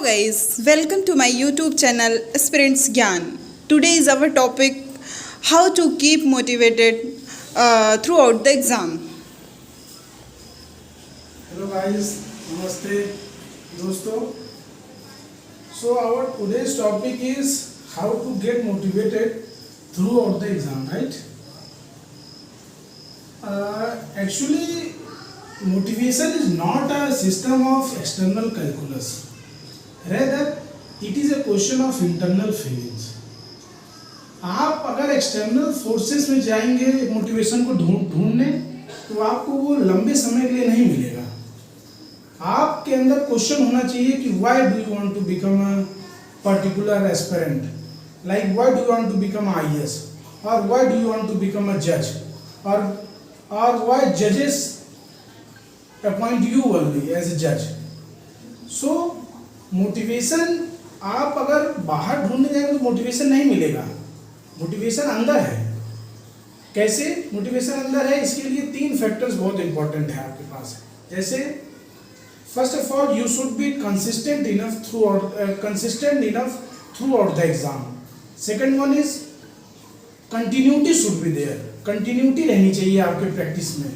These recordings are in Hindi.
guys, welcome to my YouTube channel Aspirants Gyan. Today is our topic how to keep motivated throughout the exam. Hello guys, namaste दोस्तों. So our today's topic is how to get motivated throughout the exam, right? Actually, motivation is not a system of external calculus. Rather, it is a question of internal feelings. आप अगर एक्सटर्नल फोर्सेस में जाएंगे मोटिवेशन को ढूंढने तो आपको वो लंबे समय के लिए नहीं मिलेगा. आपके अंदर क्वेश्चन होना चाहिए कि why do you want to become a particular aspirant, like why do you want to become IAS, और why do you want to become a जज, और व्हाई जजेस appoint you only as a जज. सो मोटिवेशन आप अगर बाहर ढूंढने जाएंगे तो मोटिवेशन नहीं मिलेगा. मोटिवेशन अंदर है. कैसे मोटिवेशन अंदर है? इसके लिए 3 फैक्टर्स बहुत इंपॉर्टेंट है आपके पास. जैसे first of all you should be consistent enough throughout the exam. Second one is continuity should be there. Continuity रहनी चाहिए आपके प्रैक्टिस में.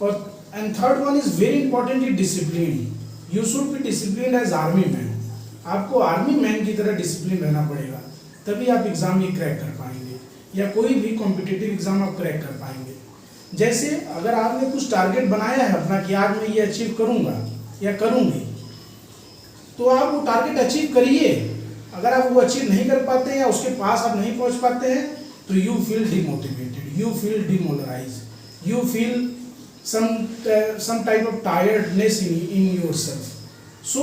और and third one is very important is discipline. You should be discipline as army man. आपको आर्मी मैन की तरह डिसिप्लिन रहना पड़ेगा, तभी आप एग्जाम ये क्रैक कर पाएंगे या कोई भी कॉम्पिटिटिव एग्जाम आप क्रैक कर पाएंगे. जैसे अगर आपने कुछ टारगेट बनाया है अपना कि आज मैं ये अचीव करूंगा या करूंगी, तो आप वो टारगेट अचीव करिए. अगर आप वो अचीव नहीं कर पाते हैं या उसके पास आप नहीं पहुंच पाते हैं तो you feel demotivated, you feel demoralise, you feel some type of tiredness in yourself. So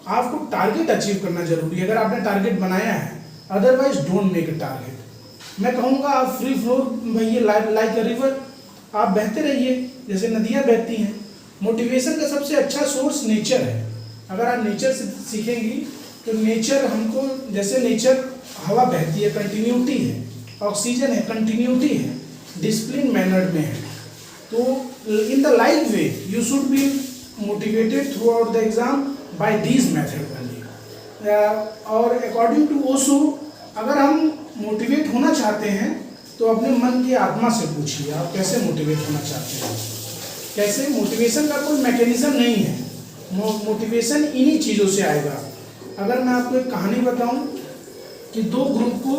आपको टारगेट अचीव करना जरूरी है अगर आपने टारगेट बनाया है. Otherwise don't make a target. मैं कहूँगा आप फ्री फ्लोर बहिए, लाइक अ रिवर. आप बहते रहिए जैसे नदियाँ बहती हैं. मोटिवेशन का सबसे अच्छा सोर्स नेचर है. अगर आप नेचर से सीखेंगी तो नेचर हमको, जैसे नेचर हवा बहती है, कंटिन्यूटी है. ऑक्सीजन है, कंटिन्यूटी है. डिसिप्लिन मैनर्ड में है. तो in the like way you should be motivated throughout the exam by these method only. और according to ओशो, अगर हम मोटिवेट होना चाहते हैं तो अपने मन की आत्मा से पूछिए आप कैसे मोटिवेट होना चाहते हैं. कैसे? मोटिवेशन का कोई मैकेनिज्म नहीं है. मोटिवेशन इन्हीं चीज़ों से आएगा. अगर मैं आपको एक कहानी बताऊं कि 2 ग्रुप को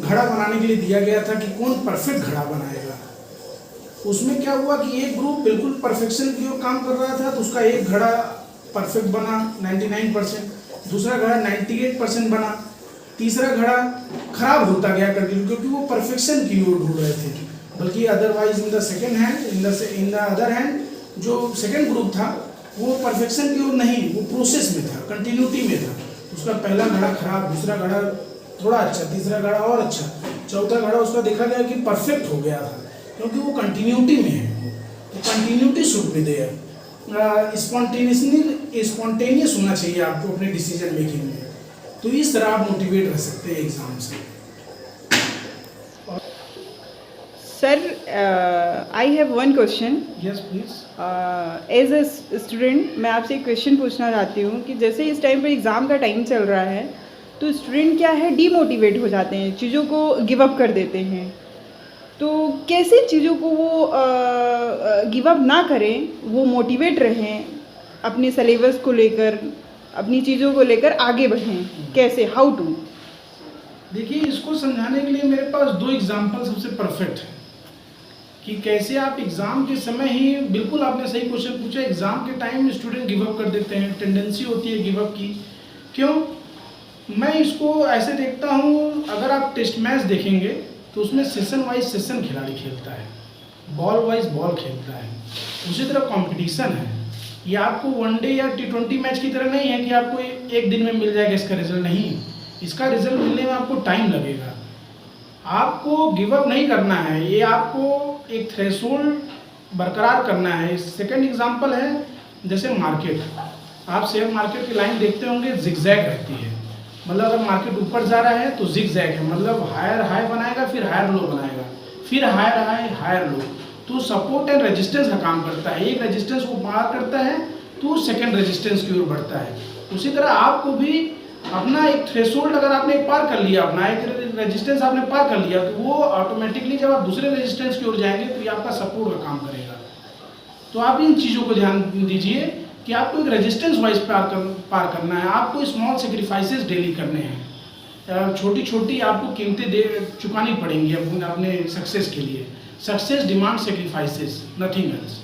घड़ा बनाने के लिए दिया गया था कि कौन परफेक्ट घड़ा बनाएगा. उसमें क्या हुआ कि एक ग्रुप बिल्कुल परफेक्शन की ओर काम कर रहा था तो उसका एक घड़ा परफेक्ट बना 99%, दूसरा घड़ा 98% बना, तीसरा घड़ा खराब होता गया कंटिन्यू क्योंकि वो परफेक्शन की ओर ढूंढ रहे थे. बल्कि otherwise in the second hand in the other hand जो सेकेंड ग्रुप था वो परफेक्शन की ओर नहीं, वो प्रोसेस में था, कंटिन्यूटी में था. उसका पहला घड़ा खराब, दूसरा घड़ा थोड़ा अच्छा, तीसरा घड़ा और अच्छा, चौथा घड़ा उसका देखा गया कि परफेक्ट हो गया था क्योंकि वो कंटिन्यूटी में है. तो continuity should be there. Spontaneous होना चाहिए आपको अपने डिसीजन मेकिंग में. तो इस तरह आप मोटिवेट रह सकते हैं एग्जाम से. Sir, I have one question. Yes please. As a student मैं आपसे एक क्वेश्चन पूछना चाहती हूँ कि जैसे इस टाइम पर एग्ज़ाम का टाइम चल रहा है तो स्टूडेंट क्या है, डीमोटिवेट हो जाते हैं, चीज़ों को गिव अप कर देते हैं. तो कैसे चीज़ों को वो गिव अप ना करें, वो मोटिवेट रहें, अपने सिलेबस को लेकर, अपनी चीज़ों को लेकर आगे बढ़ें, कैसे, हाउ टू? देखिए, इसको समझाने के लिए मेरे पास 2 एग्जाम्पल सबसे परफेक्ट है कि कैसे आप एग्ज़ाम के समय ही, बिल्कुल आपने सही क्वेश्चन पूछा, एग्ज़ाम के टाइम में स्टूडेंट गिव अप कर देते हैं, टेंडेंसी होती है गिव अप की. क्यों? मैं इसको ऐसे देखता हूँ, अगर आप टेस्ट मैच देखेंगे तो उसमें सेशन वाइज सेशन खिलाड़ी खेलता है, बॉल वाइज बॉल खेलता है. उसी तरह कंपटीशन है. ये आपको वनडे या T20 मैच की तरह नहीं है कि आपको एक दिन में मिल जाएगा इसका रिजल्ट. नहीं, इसका रिजल्ट मिलने में आपको टाइम लगेगा. आपको गिव अप नहीं करना है, ये आपको एक थ्रेशोल्ड बरकरार करना है. सेकेंड एग्जाम्पल है जैसे मार्केट. आप शेयर मार्केट की लाइन देखते होंगे, जिगजैग रहती है. मतलब अगर मार्केट ऊपर जा रहा है तो जिगजैग है, मतलब हायर हाई बनाएगा, फिर हायर लो बनाएगा, फिर हायर हाई हायर लो. तो सपोर्ट एंड रेजिस्टेंस का काम करता है. एक रेजिस्टेंस को पार करता है तो सेकंड रेजिस्टेंस की ओर बढ़ता है. उसी तरह आपको भी अपना एक थ्रेशोल्ड अगर आपने पार कर लिया, अपना एक रेजिस्टेंस आपने पार कर लिया, तो वो ऑटोमेटिकली जब आप दूसरे रेजिस्टेंस की ओर जाएंगे तो ये आपका सपोर्ट का काम करेगा। तो आप इन चीज़ों को ध्यान दीजिए कि आपको एक रेजिस्टेंस वाइज पार करना है, आपको स्मॉल सेक्रीफाइसेस डेली करने हैं, छोटी छोटी आपको कीमतें चुकानी पड़ेंगी अपने सक्सेस के लिए। Success demand sacrifices, nothing else.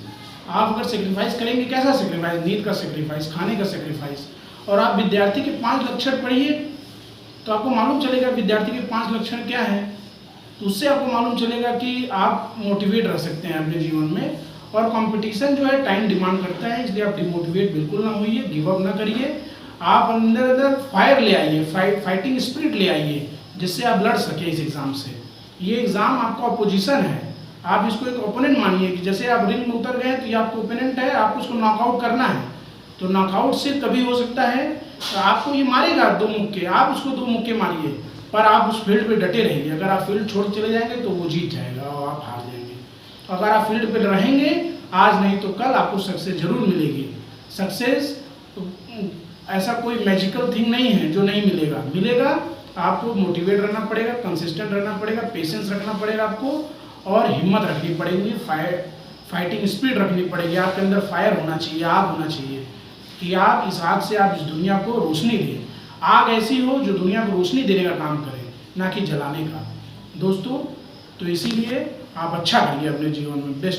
आप अगर सेक्रीफाइस करेंगे, कैसा सेक्रीफाइस? नींद का सेक्रीफाइस, खाने का सेक्रीफाइस। और आप विद्यार्थी के 5 लक्षण पढ़िए तो आपको मालूम चलेगा विद्यार्थी के 5 लक्षण क्या है। तो उससे आपको मालूम चलेगा कि आप मोटिवेट रह सकते हैं अपने जीवन में। और कंपटीशन जो है टाइम डिमांड करता है, इसलिए आप डिमोटिवेट बिल्कुल ना होइए, गिव अप ना करिए। आप अंदर फायर ले आइए, फाइटिंग स्पिरिट ले आइए, जिससे आप लड़ सके इस एग्ज़ाम से। ये एग्ज़ाम आपका अपोजिशन है, आप इसको एक ओपोनेंट मानिए कि जैसे आप रिंग में उतर गए तो ये आपको ओपोनेंट है, आपको उसको नॉकआउट करना है। तो नॉकआउट से कभी हो सकता है आपको ये मारेगा 2 मुक्के, आप उसको 2 मुक्के मारिए, पर आप उस फील्ड पे डटे रहिए। अगर आप फील्ड छोड़ चले जाएंगे तो वो जीत जाएगा और आप हार जाएंगे। अगर आप फील्ड पे रहेंगे, आज नहीं तो कल आपको सक्सेस जरूर मिलेगी। सक्सेस ऐसा कोई मैजिकल थिंग नहीं है जो नहीं मिलेगा, मिलेगा। आपको मोटिवेट रहना पड़ेगा, कंसिस्टेंट रहना पड़ेगा, पेशेंस रखना पड़ेगा आपको, और हिम्मत रखनी पड़ेगी, फाइटिंग स्पिरिट रखनी पड़ेगी। आपके अंदर फायर होना चाहिए, आग होना चाहिए कि आप इस आग से आप इस दुनिया को रोशनी दें। आग ऐसी हो जो दुनिया को रोशनी देने का काम करे, ना कि जलाने का। दोस्तों, तो इसीलिए आप अच्छा करिए अपने जीवन में। बेस्ट